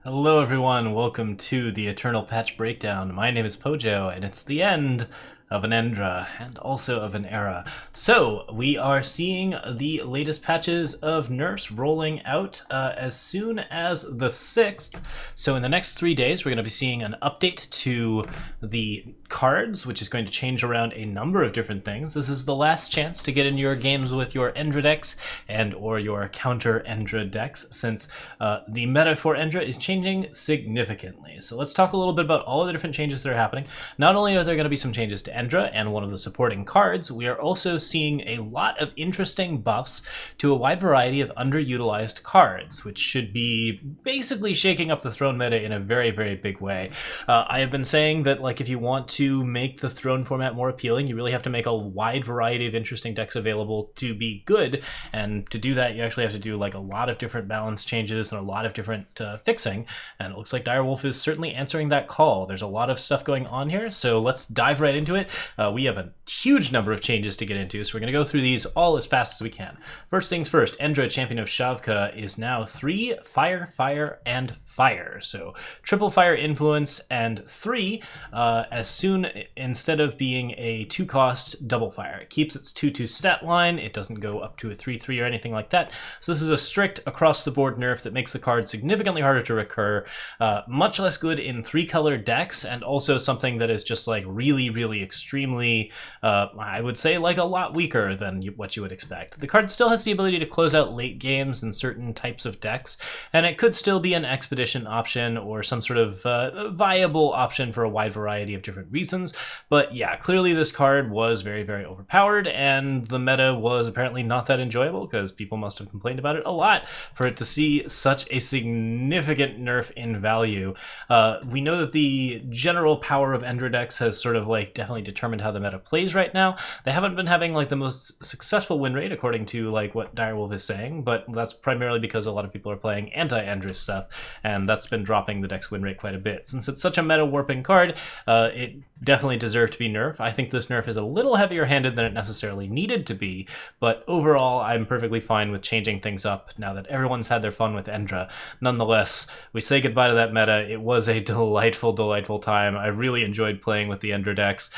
Hello everyone, welcome to the Eternal Patch Breakdown. My name is Pojo, and it's the end of an Endra, and also of an era. So, we are seeing the latest patches of Nerfs rolling out as soon as the 6th. So in the next 3 days, we're going to be seeing an update to the cards, which is going to change around a number of different things. This is the last chance to get in your games with your Endra decks and or your counter Endra decks, since the meta for Endra is changing significantly. So let's talk a little bit about all the different changes that are happening. Not only are there going to be some changes to Endra and one of the supporting cards, we are also seeing a lot of interesting buffs to a wide variety of underutilized cards, which should be basically shaking up the throne meta in a very, very big way. I have been saying that, like, if you want to make the throne format more appealing, you really have to make a wide variety of interesting decks available to be good, and to do that you actually have to do like a lot of different balance changes and a lot of different fixing, and it looks like Direwolf is certainly answering that call. There's a lot of stuff going on here, so let's dive right into it. We have a huge number of changes to get into, so we're going to go through these all as fast as we can. First things first, Endra, Champion of Shavka, is now 3 fire, fire, and fire. So triple fire influence and 3 as soon, instead of being a 2-cost double fire. It keeps its 2/2 stat line. It doesn't go up to a 3/3 or anything like that. So this is a strict across the board nerf that makes the card significantly harder to recur, much less good in 3-color decks, and also something that is just like really, really extremely, I would say, like a lot weaker than what you would expect. The card still has the ability to close out late games in certain types of decks, and it could still be an expedition option or some sort of viable option for a wide variety of different reasons. But yeah, clearly this card was very, very overpowered, and the meta was apparently not that enjoyable because people must have complained about it a lot for it to see such a significant nerf in value. We know that the general power of Endra decks has sort of like definitely determined how the meta plays right now. They haven't been having like the most successful win rate according to like what Direwolf is saying, but that's primarily because a lot of people are playing anti-Endra stuff, and that's been dropping the deck's win rate quite a bit. Since it's such a meta warping card, it definitely deserved to be nerfed. I think this nerf is a little heavier handed than it necessarily needed to be, but overall I'm perfectly fine with changing things up now that everyone's had their fun with Endra. Nonetheless, we say goodbye to that meta. It was a delightful, delightful time. I really enjoyed playing with the Endra decks.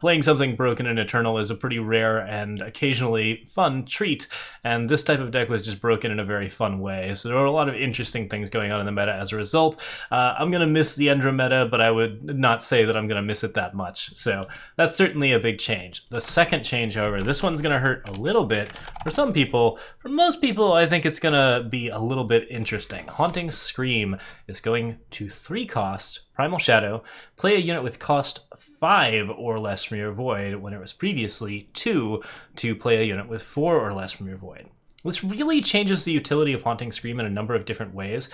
Playing something broken and eternal is a pretty rare and occasionally fun treat, and this type of deck was just broken in a very fun way. So there were a lot of interesting things going on in the meta as a result. I'm going to miss the Endra meta, but I would not say that I'm going to miss it that much. So that's certainly a big change. The second change, however, this one's going to hurt a little bit for some people. For most people, I think it's going to be a little bit interesting. Haunting Scream is going to 3-cost Primal Shadow. Play a unit with cost 5 or less from your void, when it was previously 2 to play a unit with 4 or less from your void. This really changes the utility of Haunting Scream in a number of different ways.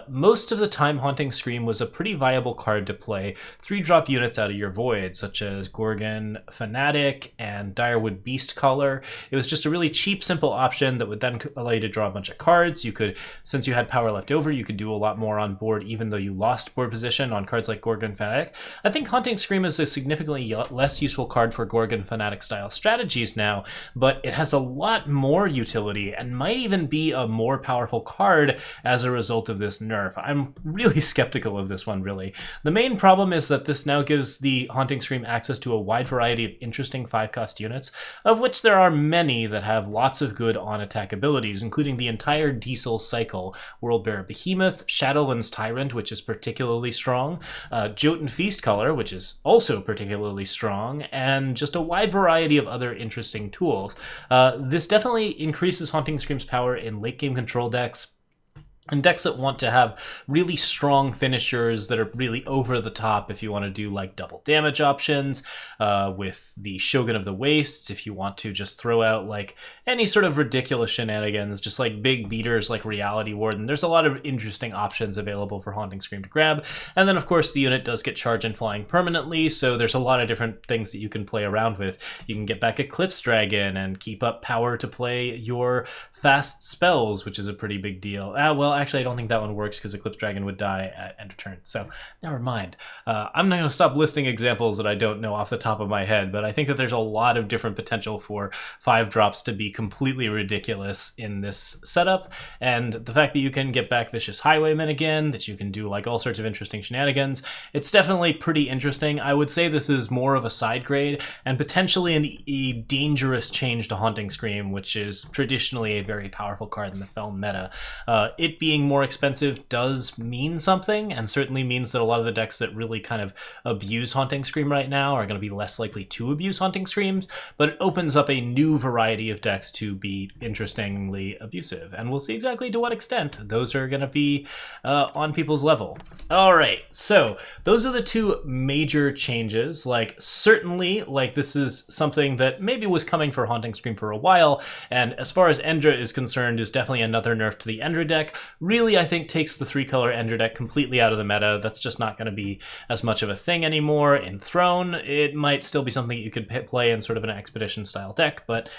Most of the time, Haunting Scream was a pretty viable card to play 3-drop units out of your void, such as Gorgon Fanatic and Direwood Beastcaller. It was just a really cheap, simple option that would then allow you to draw a bunch of cards. You could, since you had power left over, you could do a lot more on board, even though you lost board position on cards like Gorgon Fanatic. I think Haunting Scream is a significantly less useful card for Gorgon Fanatic style strategies now, but it has a lot more utility and might even be a more powerful card as a result of this nerf. I'm really skeptical of this one, really. The main problem is that this now gives the Haunting Scream access to a wide variety of interesting 5-cost units, of which there are many that have lots of good on-attack abilities, including the entire Diesel cycle, Worldbearer Behemoth, Shadowlands Tyrant, which is particularly strong, Jotun Feastcaller, which is also particularly strong, and just a wide variety of other interesting tools. This definitely increases Haunting Scream's power in late-game control decks, and decks that want to have really strong finishers that are really over the top if you want to do like double damage options, with the Shogun of the Wastes if you want to just throw out like any sort of ridiculous shenanigans, just like big beaters like Reality Warden. There's a lot of interesting options available for Haunting Scream to grab. And then of course the unit does get Charchain Flail permanently, so there's a lot of different things that you can play around with. You can get back Eclipse Dragon and keep up power to play your fast spells, which is a pretty big deal. Well, actually, I don't think that one works because Eclipse Dragon would die at end of turn. So never mind. I'm not going to stop listing examples that I don't know off the top of my head, but I think that there's a lot of different potential for 5-drops to be completely ridiculous in this setup. And the fact that you can get back Vicious Highwayman again, that you can do like all sorts of interesting shenanigans, it's definitely pretty interesting. I would say this is more of a side grade and potentially a dangerous change to Haunting Scream, which is traditionally a very powerful card in the Feln meta. It being more expensive does mean something, and certainly means that a lot of the decks that really kind of abuse Haunting Scream right now are going to be less likely to abuse Haunting Screams, but it opens up a new variety of decks to be interestingly abusive, and we'll see exactly to what extent those are going to be on people's level. All right, so those are the two major changes. Like, certainly, like, this is something that maybe was coming for Haunting Scream for a while, and as far as Endra is concerned, is definitely another nerf to the Endra deck. Really, I think takes the 3-color Endra deck completely out of the meta. That's just not going to be as much of a thing anymore. In Throne, it might still be something you could play in sort of an Expedition style deck, but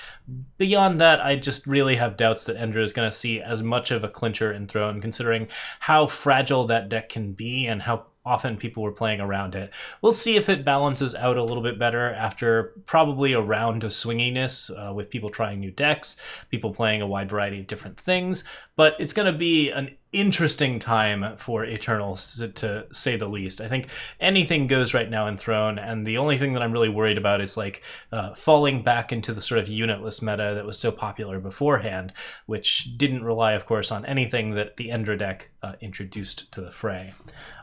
beyond that, I just really have doubts that Endra is going to see as much of a clincher in Throne, considering how fragile that deck can be and how often people were playing around it. We'll see if it balances out a little bit better after probably a round of swinginess with people trying new decks, people playing a wide variety of different things, but it's going to be an interesting time for Eternals, to say the least. I think anything goes right now in Throne, and the only thing that I'm really worried about is like falling back into the sort of unitless meta that was so popular beforehand, which didn't rely, of course, on anything that the Endra deck introduced to the fray.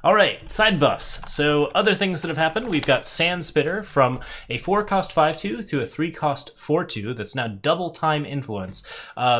All right, side buffs. So other things that have happened, we've got Sandspitter from a 4-cost 5/2 to a 3-cost 4/2 that's now double time influence.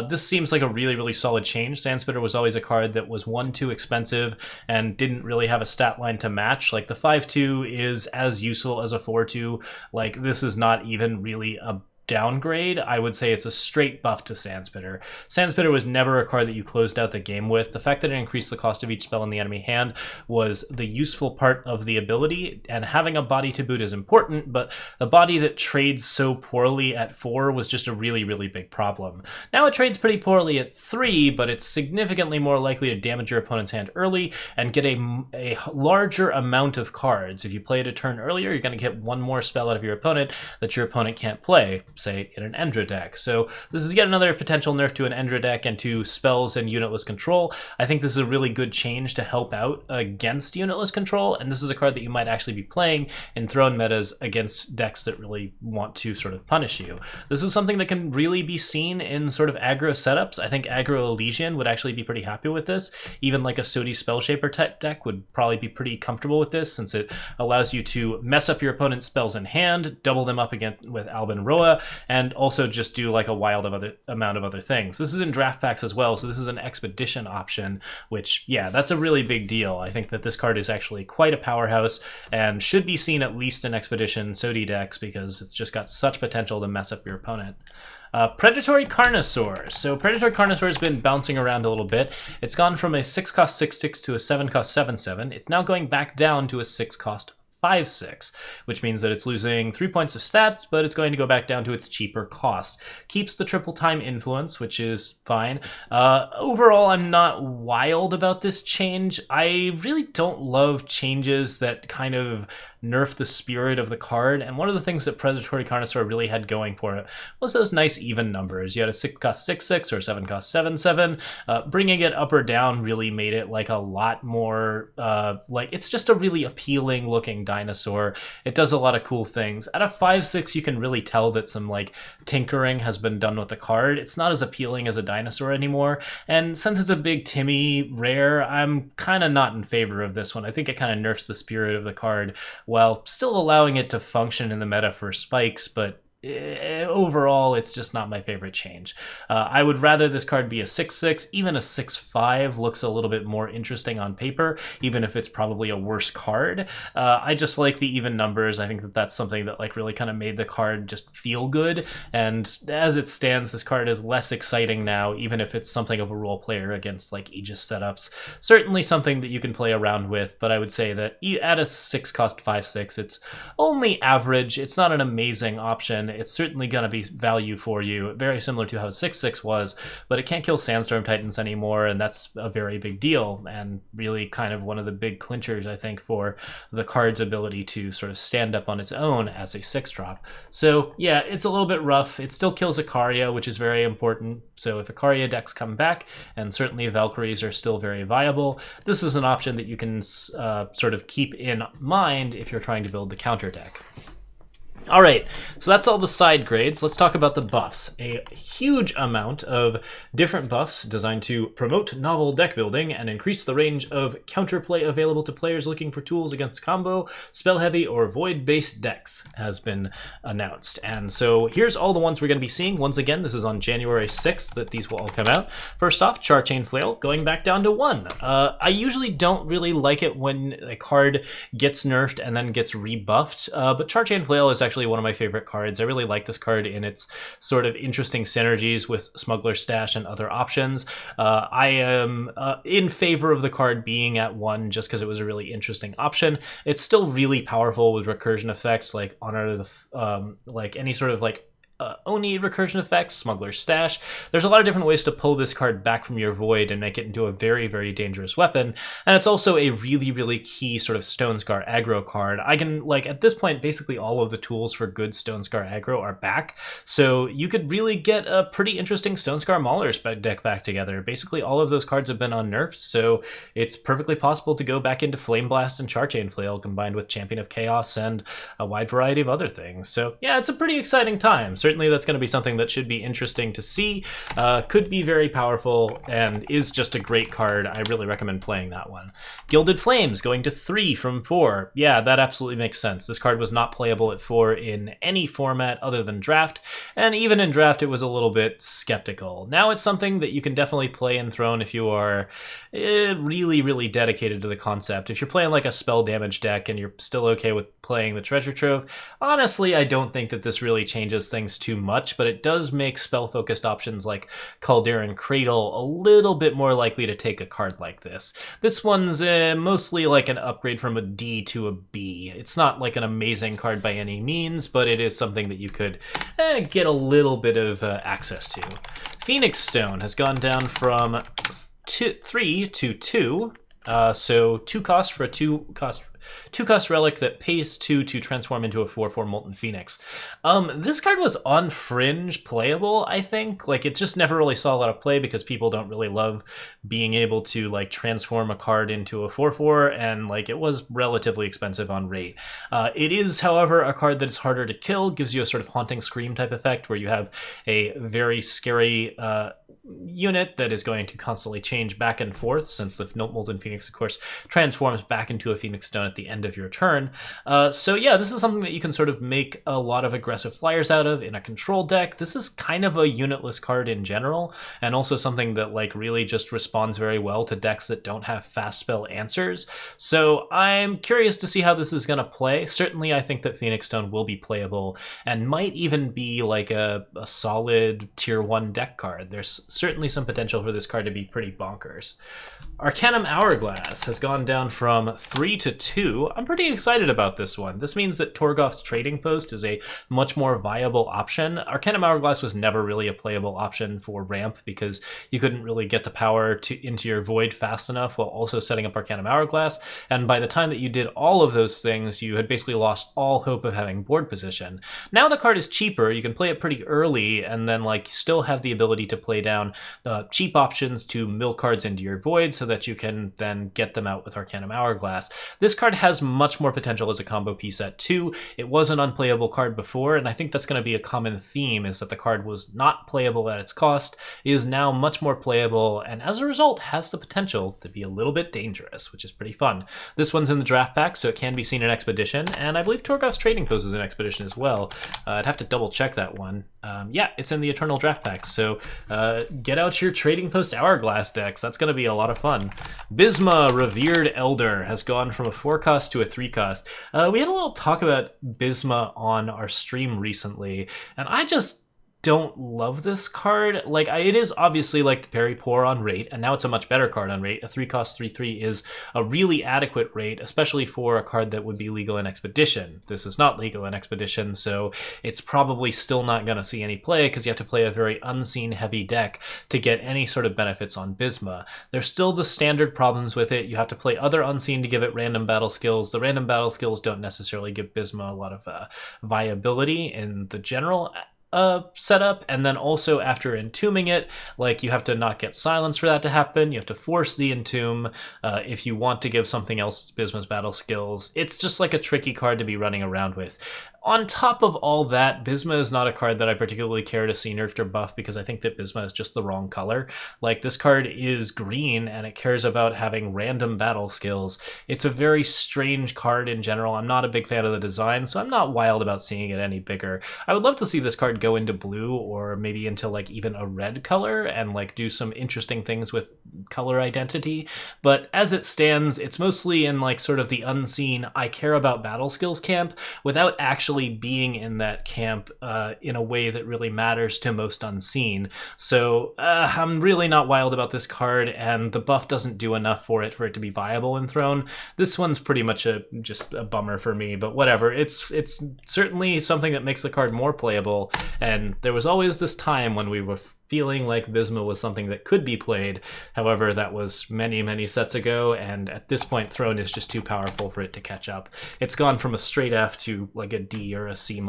This seems like a really, really solid change. Sandspitter was always a card that was 1-2 expensive and didn't really have a stat line to match. Like, the 5/2 is as useful as a 4/2. Like, this is not even really a downgrade. I would say it's a straight buff to Sandspitter. Sandspitter was never a card that you closed out the game with. The fact that it increased the cost of each spell in the enemy hand was the useful part of the ability, and having a body to boot is important, but the body that trades so poorly at 4 was just a really, really big problem. Now it trades pretty poorly at 3, but it's significantly more likely to damage your opponent's hand early and get a larger amount of cards. If you play it a turn earlier, you're going to get one more spell out of your opponent that your opponent can't play, say in an Endra deck. So this is yet another potential nerf to an Endra deck and to spells and unitless control. I think this is a really good change to help out against unitless control, and this is a card that you might actually be playing in Throne metas against decks that really want to sort of punish you. This is something that can really be seen in sort of aggro setups. I think aggro Elysian would actually be pretty happy with this. Even like a Sodi Spellshaper type deck would probably be pretty comfortable with this, since it allows you to mess up your opponent's spells in hand, double them up again with Alban Roa, and also just do like a wild amount of other things. This is in draft packs as well, so this is an Expedition option, which, yeah, that's a really big deal. I think that this card is actually quite a powerhouse and should be seen at least in Expedition Sodi decks, because it's just got such potential to mess up your opponent. Predatory Carnosaur. So Predatory Carnosaur has been bouncing around a little bit. It's gone from a 6-cost 6/6 to a 7-cost 7/7. It's now going back down to a 6-cost 5/6, which means that it's losing 3 points of stats, but it's going to go back down to its cheaper cost. Keeps the triple time influence, which is fine. Overall, I'm not wild about this change. I really don't love changes that kind of nerf the spirit of the card, and one of the things that Predatory Carnosaur really had going for it was those nice even numbers. You had a 6-cost 6/6 or a 7-cost 7/7. Bringing it up or down really made it like a lot more, like, it's just a really appealing looking dinosaur. It does a lot of cool things. At a 5/6, you can really tell that some like tinkering has been done with the card. It's not as appealing as a dinosaur anymore, and since it's a big Timmy rare, I'm kind of not in favor of this one. I think it kind of nerfs the spirit of the card while still allowing it to function in the meta for spikes, but overall, it's just not my favorite change. I would rather this card be a 6/6. Even a 6/5 looks a little bit more interesting on paper, even if it's probably a worse card. I just like the even numbers. I think that that's something that like really kind of made the card just feel good, and as it stands, this card is less exciting now, even if it's something of a role player against like Aegis setups. Certainly something that you can play around with, but I would say that at a 6-cost 5/6, it's only average. It's not an amazing option. it's certainly going to be value for you, very similar to how 6/6 was, but it can't kill Sandstorm Titans anymore, and that's a very big deal, and really kind of one of the big clinchers, I think, for the card's ability to sort of stand up on its own as a 6-drop. So yeah, it's a little bit rough. It still kills Icaria, which is very important. So if Icaria decks come back, and certainly Valkyries are still very viable, this is an option that you can sort of keep in mind if you're trying to build the counter deck. All right, so that's all the side grades. Let's talk about the buffs. A huge amount of different buffs designed to promote novel deck building and increase the range of counterplay available to players looking for tools against combo, spell-heavy, or void-based decks has been announced. And so here's all the ones we're going to be seeing. Once again, this is on January 6th that these will all come out. First off, Charchain Flail, going back down to 1. I usually don't really like it when a card gets nerfed and then gets rebuffed, but Charchain Flail is actually one of my favorite cards. I really like this card in its sort of interesting synergies with Smuggler's Stash and other options. I am in favor of the card being at 1 just because it was a really interesting option. It's still really powerful with recursion effects like Honor the like any sort of like Oni recursion effects, Smuggler's Stash. There's a lot of different ways to pull this card back from your void and make it into a very, very dangerous weapon. And it's also a really, really key sort of Stonescar aggro card. I can, like, at this point, basically all of the tools for good Stonescar aggro are back. So you could really get a pretty interesting Stonescar Maulers deck back together. Basically all of those cards have been on nerfs, so it's perfectly possible to go back into Flame Blast and Charchain Flail combined with Champion of Chaos and a wide variety of other things. So yeah, it's a pretty exciting time. Certainly that's going to be something that should be interesting to see, could be very powerful, and is just a great card. I really recommend playing that one. Gilded Flames going to 3 from 4. Yeah, that absolutely makes sense. This card was not playable at 4 in any format other than Draft, and even in Draft it was a little bit skeptical. Now it's something that you can definitely play in Throne if you are really, really dedicated to the concept. If you're playing like a spell damage deck and you're still okay with playing the Treasure Trove, honestly, I don't think that this really changes things too much, but it does make spell-focused options like Caldera and Cradle a little bit more likely to take a card like this. This one's mostly like an upgrade from a D to a B. It's not like an amazing card by any means, but it is something that you could get a little bit of access to. Phoenix Stone has gone down from 3 to 2, so 2 cost for a 2 cost relic that pays 2 to transform into a 4/4 Molten Phoenix. This card was on fringe playable, I think. Like, it just never really saw a lot of play because people don't really love being able to like transform a card into a 4/4, and like it was relatively expensive on rate. It is, however, a card that is harder to kill, gives you a sort of Haunting Scream type effect where you have a very scary unit that is going to constantly change back and forth, since the Molten Phoenix, of course, transforms back into a Phoenix Stone at the end of your turn. So yeah, this is something that you can sort of make a lot of aggressive flyers out of in a control deck. This is kind of a unitless card in general, and also something that like really just responds very well to decks that don't have fast spell answers. So I'm curious to see how this is going to play. Certainly I think that Phoenix Stone will be playable and might even be like a solid tier 1 deck card. There's certainly some potential for this card to be pretty bonkers. Arcanum Hourglass has gone down from 3 to 2. I'm pretty excited about this one. This means that Torgoth's Trading Post is a much more viable option. Arcanum Hourglass was never really a playable option for ramp because you couldn't really get the power into your void fast enough while also setting up Arcanum Hourglass, and by the time that you did all of those things, you had basically lost all hope of having board position. Now the card is cheaper, you can play it pretty early, and then like still have the ability to play down cheap options to mill cards into your void so that you can then get them out with Arcanum Hourglass. This card has much more potential as a combo piece at 2. It was an unplayable card before, and I think that's going to be a common theme, is that the card was not playable at its cost, is now much more playable, and as a result has the potential to be a little bit dangerous, which is pretty fun. This one's in the draft pack, so it can be seen in Expedition, and I believe Torgoth's Trading Post is in Expedition as well. I'd have to double check that one. Yeah, it's in the Eternal draft pack, so get out your Trading Post Hourglass decks. That's going to be a lot of fun. Bisma, Revered Elder, has gone from a 4 cost to a 3 cost. We had a little talk about Bisma on our stream recently, and I just don't love this card. Like, it is obviously like very poor on rate, and now it's a much better card on rate. A 3-cost 3/3 is a really adequate rate, especially for a card that would be legal in Expedition. This is not legal in Expedition, so it's probably still not going to see any play because you have to play a very unseen heavy deck to get any sort of benefits on Bisma. There's still the standard problems with it. You have to play other unseen to give it random battle skills. The random battle skills don't necessarily give Bisma a lot of viability in the general setup, and then also after entombing it, like, you have to not get silence for that to happen. You have to force the entomb if you want to give something else Bisma's battle skills. It's just like a tricky card to be running around with. On top of all that, Bisma is not a card that I particularly care to see nerfed or buffed because I think that Bisma is just the wrong color. Like, this card is green and it cares about having random battle skills. It's a very strange card in general. I'm not a big fan of the design, so I'm not wild about seeing it any bigger. I would love to see this card go into blue or maybe into like even a red color and like do some interesting things with color identity. But as it stands, it's mostly in like sort of the unseen, I care about battle skills camp without actually being in that camp in a way that really matters to most unseen. So I'm really not wild about this card, and the buff doesn't do enough for it to be viable in Throne. This one's pretty much just a bummer for me, but whatever. It's certainly something that makes the card more playable, and there was always this time when we were feeling like Bisma was something that could be played. However, that was many, many sets ago, and at this point, Throne is just too powerful for it to catch up. It's gone from a straight F to like a D or a C-.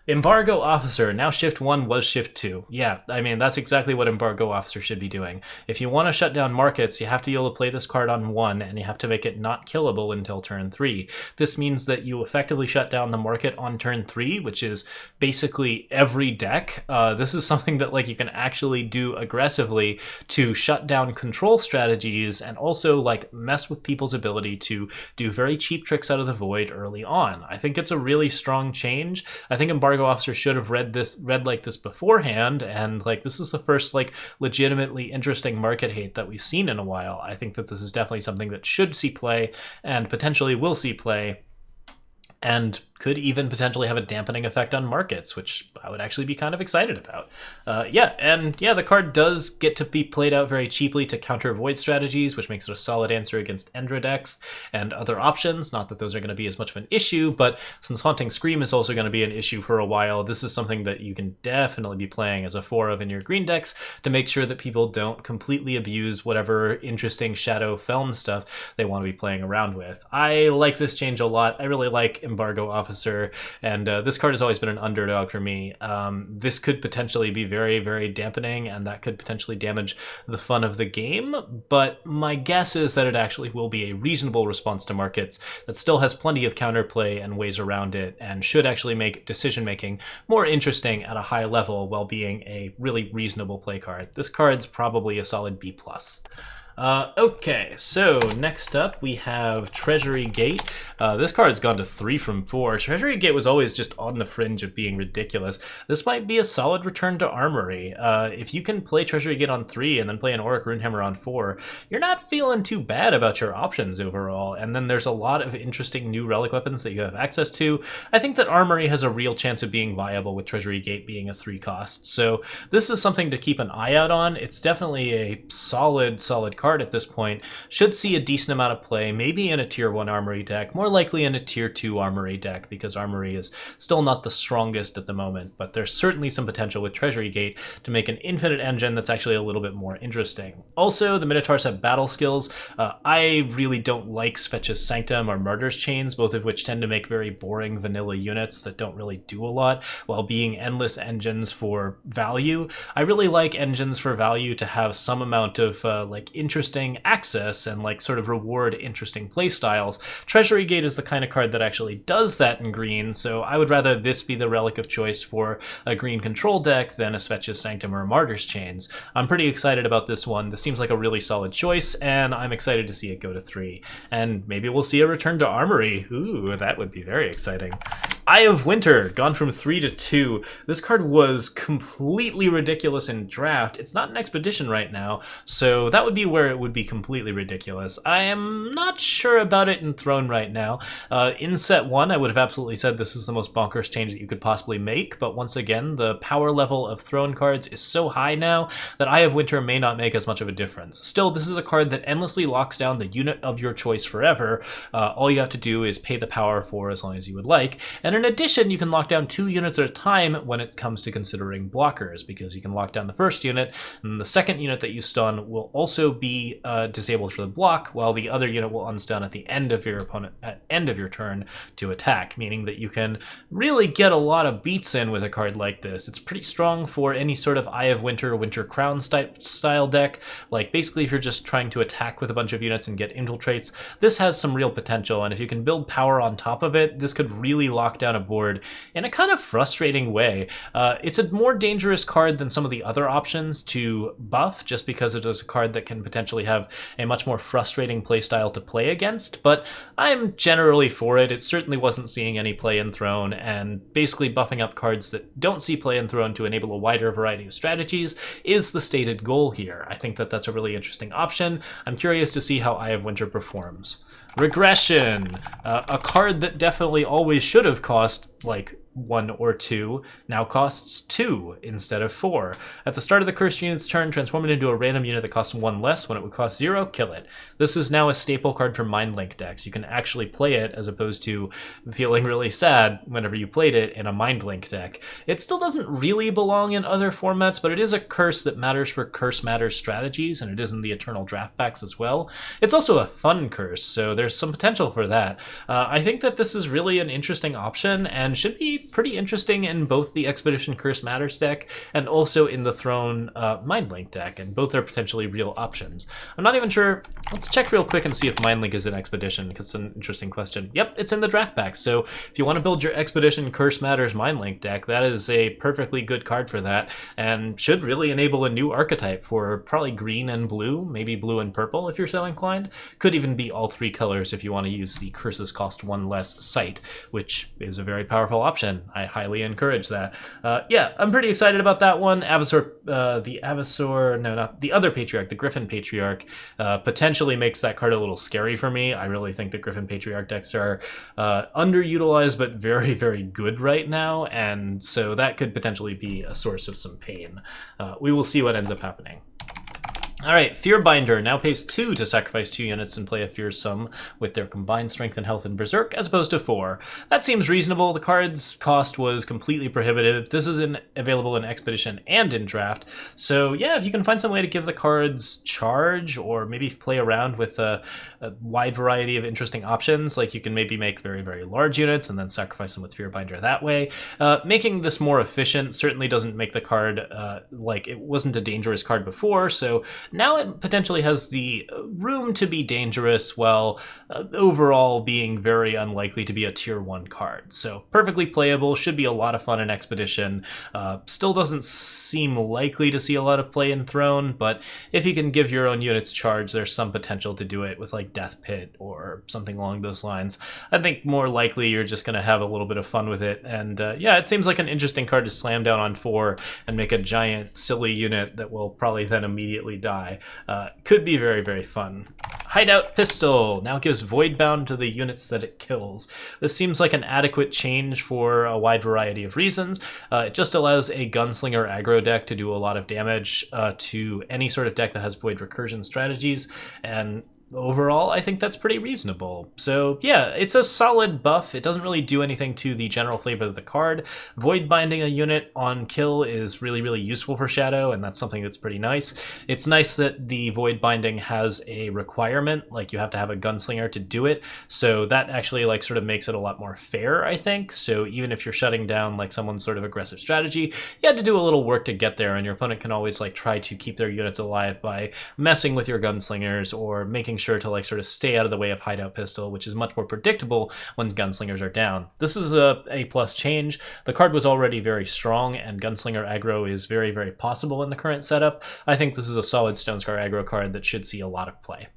Embargo Officer, now Shift 1 was Shift 2. Yeah, I mean, that's exactly what Embargo Officer should be doing. If you want to shut down markets, you have to be able to play this card on 1, and you have to make it not killable until turn 3. This means that you effectively shut down the market on turn 3, which is basically every deck. This is something that like you can actually do aggressively to shut down control strategies and also like mess with people's ability to do very cheap tricks out of the void early on. I think it's a really strong change. I think Embargo Officer should have read like this beforehand, and like this is the first like legitimately interesting market hate that we've seen in a while. I think that this is definitely something that should see play and potentially will see play, and could even potentially have a dampening effect on markets, which I would actually be kind of excited about. The card does get to be played out very cheaply to counter void strategies, which makes it a solid answer against Endra decks and other options. Not that those are going to be as much of an issue, but since Haunting Scream is also going to be an issue for a while, this is something that you can definitely be playing as a 4 of in your green decks to make sure that people don't completely abuse whatever interesting Shadow Feln stuff they want to be playing around with. I like this change a lot. I really like Embargo Officer, and this card has always been an underdog for me. This could potentially be very, very dampening, and that could potentially damage the fun of the game, but my guess is that it actually will be a reasonable response to markets that still has plenty of counterplay and ways around it, and should actually make decision-making more interesting at a high level while being a really reasonable play card. This card's probably a solid B+. Okay, so next up we have Treasury Gate. This card has gone to 3 from 4. Treasury Gate was always just on the fringe of being ridiculous. This might be a solid return to Armory. If you can play Treasury Gate on 3 and then play an Auric Runehammer on 4, you're not feeling too bad about your options overall. And then there's a lot of interesting new relic weapons that you have access to. I think that Armory has a real chance of being viable with Treasury Gate being a 3-cost. So this is something to keep an eye out on. It's definitely a solid card at this point. Should see a decent amount of play, maybe in a tier 1 Armory deck, more likely in a tier 2 Armory deck, because Armory is still not the strongest at the moment, but there's certainly some potential with Treasury Gate to make an infinite engine that's actually a little bit more interesting. Also, the Minotaurs have battle skills. I really don't like Svetch's Sanctum or Martyr's Chains, both of which tend to make very boring vanilla units that don't really do a lot, while being endless engines for value. I really like engines for value to have some amount of like interesting access and like sort of reward interesting play styles. Treasury Gate is the kind of card that actually does that in green, so I would rather this be the relic of choice for a green control deck than a Svetch's Sanctum or a Martyr's Chains. I'm pretty excited about this one. This seems like a really solid choice, and I'm excited to see it go to 3. And maybe we'll see a return to Armory. Ooh, that would be very exciting. Eye of Winter, gone from 3 to 2. This card was completely ridiculous in draft. It's not in Expedition right now, so that would be where it would be completely ridiculous. I am not sure about it in Throne right now. In set 1, I would have absolutely said this is the most bonkers change that you could possibly make, but once again, the power level of Throne cards is so high now that Eye of Winter may not make as much of a difference. Still, this is a card that endlessly locks down the unit of your choice forever. All you have to do is pay the power for as long as you would like, and in addition, you can lock down 2 units at a time when it comes to considering blockers, because you can lock down the first unit, and the second unit that you stun will also be disabled for the block, while the other unit will unstun at the end of your turn to attack, meaning that you can really get a lot of beats in with a card like this. It's pretty strong for any sort of Eye of Winter, Winter Crown style deck. Like, basically, if you're just trying to attack with a bunch of units and get infiltrates, this has some real potential, and if you can build power on top of it, this could really lock down a board in a kind of frustrating way. It's a more dangerous card than some of the other options to buff, just because it is a card that can potentially have a much more frustrating playstyle to play against, but I'm generally for it. It certainly wasn't seeing any play in Throne, and basically buffing up cards that don't see play in Throne to enable a wider variety of strategies is the stated goal here. I think that that's a really interesting option. I'm curious to see how Eye of Winter performs. Regression, a card that definitely always should have cost like 1 or 2, now costs 2 instead of 4. At the start of the cursed unit's turn, transform it into a random unit that costs 1 less. When it would cost 0, kill it. This is now a staple card for Mind Link decks. You can actually play it as opposed to feeling really sad whenever you played it in a Mind Link deck. It still doesn't really belong in other formats, but it is a curse that matters for Curse Matters strategies, and it is in the Eternal Draft packs as well. It's also a fun curse, so there's some potential for that. I think that this is really an interesting option, and should be pretty interesting in both the Expedition Curse Matters deck and also in the Throne Mind Link deck, and both are potentially real options. I'm not even sure. Let's check real quick and see if Mind Link is in Expedition, because it's an interesting question. Yep, it's in the draft pack, so if you want to build your Expedition Curse Matters Mind Link deck, that is a perfectly good card for that, and should really enable a new archetype for probably green and blue, maybe blue and purple if you're so inclined. Could even be all 3 colors if you want to use the Curses Cost 1 Less sight, which is a very powerful option. I highly encourage that. Yeah, I'm pretty excited about that one. The other Patriarch, the Griffin Patriarch, potentially makes that card a little scary for me. I really think the Griffin Patriarch decks are underutilized, but very, very good right now, and so that could potentially be a source of some pain. We will see what ends up happening. Alright, Fearbinder now pays 2 to sacrifice 2 units and play a fearsome with their combined strength and health in Berserk, as opposed to 4. That seems reasonable. The card's cost was completely prohibitive. This is available in Expedition and in Draft, so yeah, if you can find some way to give the cards charge, or maybe play around with a wide variety of interesting options, like you can maybe make very, very large units and then sacrifice them with Fearbinder that way. Making this more efficient certainly doesn't make the card like it wasn't a dangerous card before, so now it potentially has the room to be dangerous while overall being very unlikely to be a tier 1 card. So perfectly playable, should be a lot of fun in Expedition. Still doesn't seem likely to see a lot of play in Throne, but if you can give your own units charge, there's some potential to do it with like Death Pit or something along those lines. I think more likely you're just going to have a little bit of fun with it, and yeah, it seems like an interesting card to slam down on 4 and make a giant silly unit that will probably then immediately die. Could be very, very fun. Hideout Pistol now gives Voidbound to the units that it kills. This seems like an adequate change for a wide variety of reasons. It just allows a gunslinger aggro deck to do a lot of damage to any sort of deck that has Void Recursion strategies, and overall, I think that's pretty reasonable. So yeah, it's a solid buff. It doesn't really do anything to the general flavor of the card. Void binding a unit on kill is really, really useful for Shadow, and that's something that's pretty nice. It's nice that the void binding has a requirement, like you have to have a gunslinger to do it, so that actually like sort of makes it a lot more fair, I think. So even if you're shutting down like someone's sort of aggressive strategy, you had to do a little work to get there, and your opponent can always like try to keep their units alive by messing with your gunslingers or making sure to like sort of stay out of the way of Hideout Pistol, which is much more predictable when gunslingers are down. This is a A+ change. The card was already very strong, and gunslinger aggro is very, very possible in the current setup. I think this is a solid Stonescar aggro card that should see a lot of play.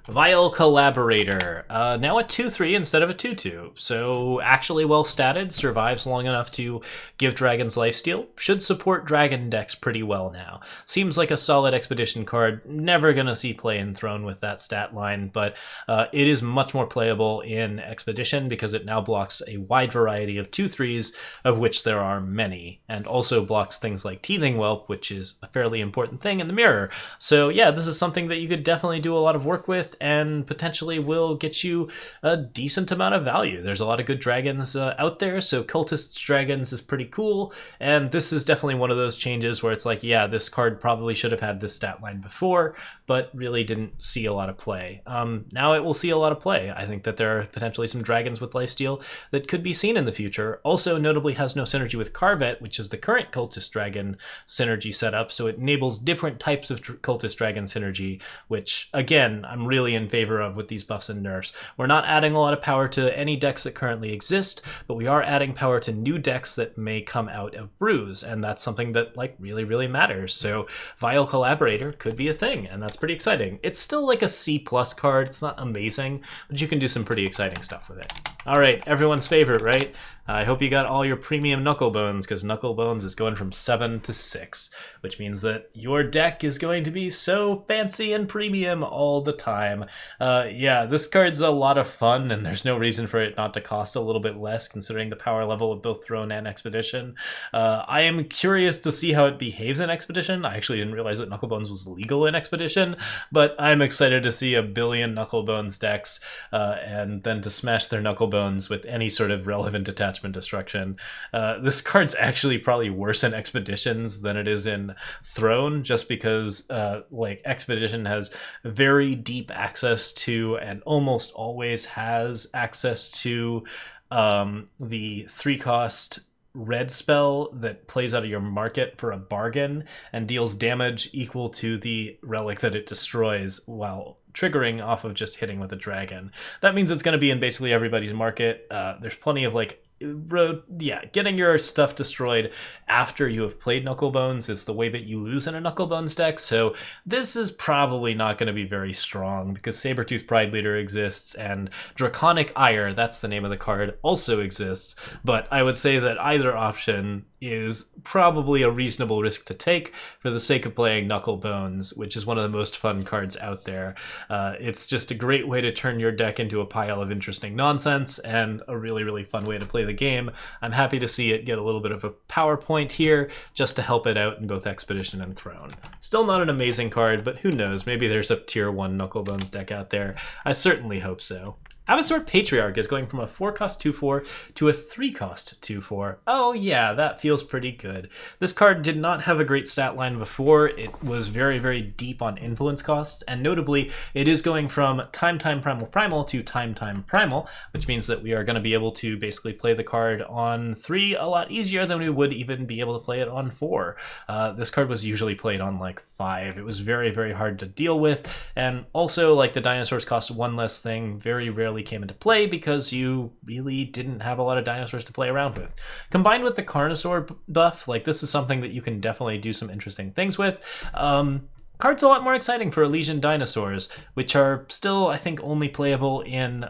Vile Collaborator, now a 2-3 instead of a 2-2, so actually well statted, survives long enough to give dragons lifesteal, should support dragon decks pretty well now. Seems like a solid expedition card, never gonna see play in Throne with that stat line, but it is much more playable in Expedition because it now blocks a wide variety of 2-3s, of which there are many, and also blocks things like Teething Whelp, which is a fairly important thing in the mirror. So yeah, this is something that you could definitely do a lot of work with, and potentially will get you a decent amount of value. There's a lot of good dragons out there, so Cultist's Dragons is pretty cool, and this is definitely one of those changes where it's like, yeah, this card probably should have had this stat line before, but really didn't see a lot of play. Now it will see a lot of play. I think that there are potentially some dragons with lifesteal that could be seen in the future. Also notably has no synergy with Carvet, which is the current Cultist Dragon synergy setup, so it enables different types of Cultist Dragon synergy, which again, I'm really in favor of with these buffs and nerfs. We're not adding a lot of power to any decks that currently exist, but we are adding power to new decks that may come out of brews, and that's something that like really matters. So Vile Collaborator could be a thing, and that's pretty exciting. It's still like a C+ card. It's not amazing, but you can do some pretty exciting stuff with it. All right, everyone's favorite, right? I hope you got all your premium Knucklebones, because Knucklebones is going from 7 to 6, which means that your deck is going to be so fancy and premium all the time. Yeah, this card's a lot of fun, and there's no reason for it not to cost a little bit less, considering the power level of both Throne and Expedition. I am curious to see how it behaves in Expedition. I actually didn't realize that Knucklebones was legal in Expedition, but I'm excited to see a billion Knucklebones decks, and then to smash their Knucklebones with any sort of relevant attachment destruction. This card's actually probably worse in Expeditions than it is in Throne, just because like Expedition has very deep access to, and almost always has access to, the 3-cost red spell that plays out of your market for a bargain and deals damage equal to the relic that it destroys while triggering off of just hitting with a dragon. That means it's going to be in basically everybody's market. There's plenty of like getting your stuff destroyed after you have played Knucklebones is the way that you lose in a Knucklebones deck, so this is probably not going to be very strong because Sabertooth Pride Leader exists and Draconic Ire, that's the name of the card, also exists, but I would say that either option is probably a reasonable risk to take for the sake of playing Knucklebones, which is one of the most fun cards out there. It's just a great way to turn your deck into a pile of interesting nonsense and a really fun way to play the game. I'm happy to see it get a little bit of a PowerPoint here just to help it out in both Expedition and Throne. Still not an amazing card, but who knows, maybe there's a tier 1 Knucklebones deck out there. I certainly hope so. Avisaur Patriarch is going from a 4-cost 2/4 to a 3-cost 2/4. Oh yeah, that feels pretty good. This card did not have a great stat line before. It was very deep on influence costs, and notably, it is going from Time Primal to Time Primal, which means that we are going to be able to basically play the card on 3 a lot easier than we would even be able to play it on 4. This card was usually played on like 5. It was very hard to deal with, and also like the dinosaurs cost 1 less thing very rarely came into play because you really didn't have a lot of dinosaurs to play around with. Combined with the Carnosaur buff, like this is something that you can definitely do some interesting things with. Card's a lot more exciting for Elysian dinosaurs, which are still, I think, only playable in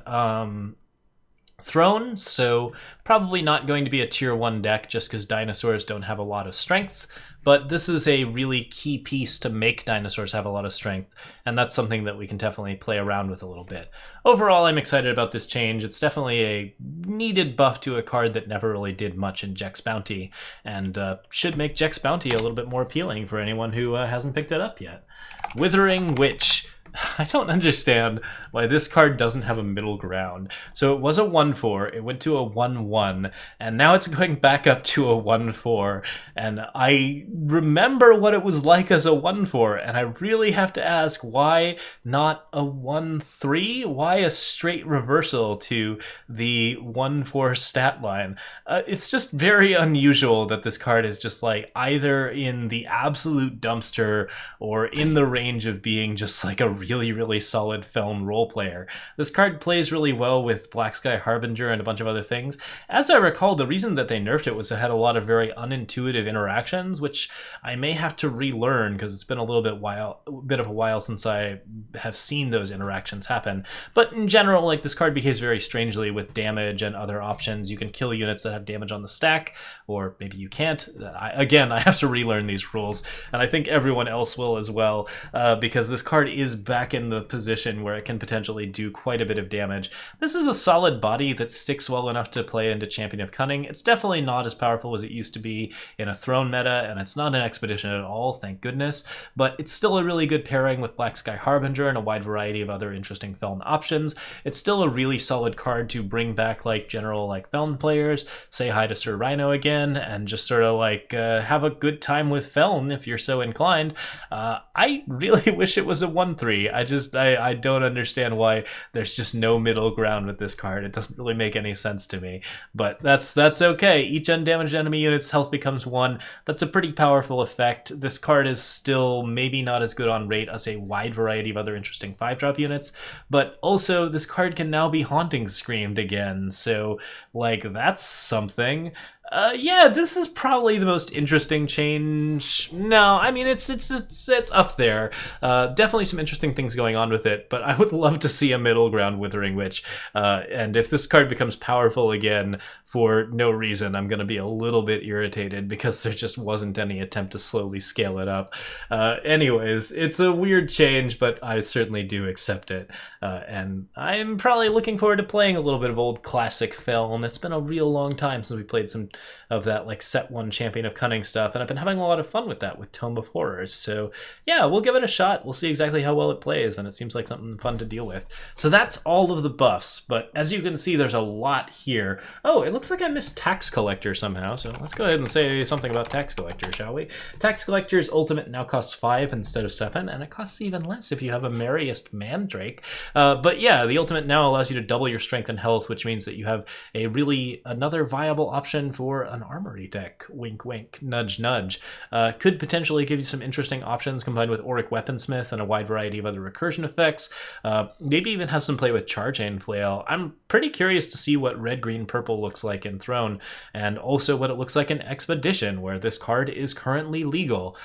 Throne, so probably not going to be a tier 1 deck just because dinosaurs don't have a lot of strengths, but this is a really key piece to make dinosaurs have a lot of strength, and that's something that we can definitely play around with a little bit. Overall, I'm excited about this change. It's definitely a needed buff to a card that never really did much in Jex Bounty, and should make Jex Bounty a little bit more appealing for anyone who hasn't picked it up yet. Withering Witch. I don't understand why this card doesn't have a middle ground. So it was a 1/4, it went to a 1/1, and now it's going back up to a 1/4. And I remember what it was like as a 1/4, and I really have to ask, why not a 1/3? Why a straight reversal to the 1/4 stat line? It's just very unusual that this card is just like either in the absolute dumpster or in the range of being just like a really, really solid Feln role player. This card plays really well with Black Sky Harbinger and a bunch of other things. As I recall, the reason that they nerfed it was it had a lot of very unintuitive interactions, which I may have to relearn because it's been a bit of a while since I have seen those interactions happen. But in general, like, this card behaves very strangely with damage and other options. You can kill units that have damage on the stack, or maybe you can't. Again, I have to relearn these rules, and I think everyone else will as well, because this card is back in the position where it can potentially do quite a bit of damage. This is a solid body that sticks well enough to play into Champion of Cunning. It's definitely not as powerful as it used to be in a Throne meta, and it's not an Expedition at all, thank goodness, but it's still a really good pairing with Black Sky Harbinger and a wide variety of other interesting Feln options. It's still a really solid card to bring back like general like Feln players, say hi to Sir Rhino again, and just sort of like have a good time with Feln if you're so inclined. I really wish it was a 1/3. I don't understand why there's just no middle ground with this card. It doesn't really make any sense to me, but that's okay. Each undamaged enemy unit's health becomes 1. That's a pretty powerful effect. This card is still maybe not as good on rate as a wide variety of other interesting 5-drop units, but also this card can now be Haunting Screamed again, so like that's something. Yeah, this is probably the most interesting change. No, I mean, it's up there. Definitely some interesting things going on with it, but I would love to see a middle ground Withering Witch. And if this card becomes powerful again for no reason, I'm going to be a little bit irritated because there just wasn't any attempt to slowly scale it up. Anyways, it's a weird change, but I certainly do accept it. And I'm probably looking forward to playing a little bit of old classic Feln. It's been a real long time since we played some of that like set 1 Champion of Cunning stuff, and I've been having a lot of fun with that with Tome of Horrors. So yeah, we'll give it a shot. We'll see exactly how well it plays, and it seems like something fun to deal with. So that's all of the buffs, but as you can see, there's a lot here. Oh, it looks like I missed Tax Collector somehow, so let's go ahead and say something about Tax Collector, shall we? Tax Collector's ultimate now costs 5 instead of 7, and it costs even less if you have a Merriest Mandrake. But yeah, the ultimate now allows you to double your strength and health, which means that you have another viable option for an armory deck. Wink wink, nudge nudge. Could potentially give you some interesting options combined with Auric Weaponsmith and a wide variety of other recursion effects. Maybe even has some play with Charchain Flail. I'm pretty curious to see what red, green, purple looks like in Throne, and also what it looks like in Expedition, where this card is currently legal.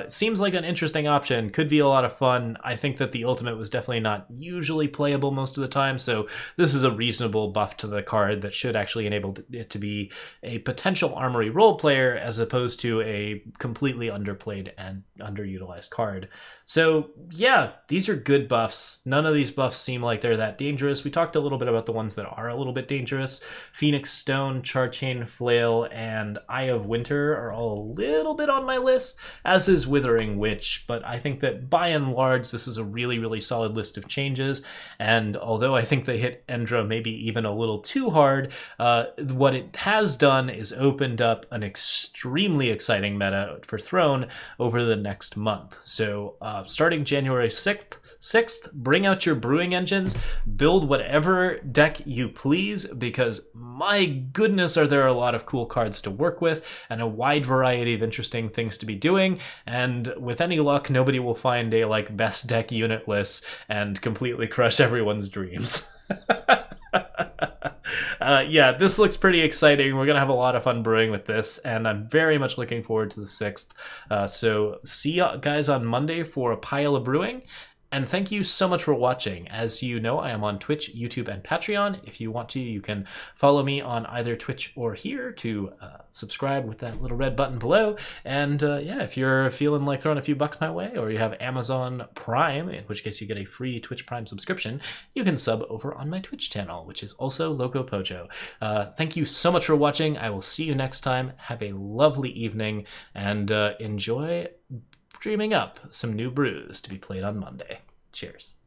Seems like an interesting option. Could be a lot of fun. I think that the ultimate was definitely not usually playable most of the time, so this is a reasonable buff to the card that should actually enable it to be a potential armory role player as opposed to a completely underplayed and underutilized card. So yeah, these are good buffs. None of these buffs seem like they're that dangerous. We talked a little bit about the ones that are a little bit dangerous. Phoenix Stone, Charchain Flail, and Eye of Winter are all a little bit on my list, as is Withering Witch, but I think that by and large this is a really, really solid list of changes, and although I think they hit Endra maybe even a little too hard, what it has done is opened up an extremely exciting meta for Throne over the next month. So starting January 6th, bring out your brewing engines, build whatever deck you please, because my goodness are there a lot of cool cards to work with and a wide variety of interesting things to be doing, and with any luck nobody will find a like best deck unit list and completely crush everyone's dreams. Yeah, this looks pretty exciting. We're going to have a lot of fun brewing with this, and I'm very much looking forward to the 6th. So see you guys on Monday for a pile of brewing. And thank you so much for watching. As you know, I am on Twitch, YouTube, and Patreon. If you want to, you can follow me on either Twitch or here to subscribe with that little red button below. And yeah, if you're feeling like throwing a few bucks my way, or you have Amazon Prime, in which case you get a free Twitch Prime subscription, you can sub over on my Twitch channel, which is also Loco Pojo. Thank you so much for watching. I will see you next time. Have a lovely evening, and enjoy dreaming up some new brews to be played on Monday. Cheers.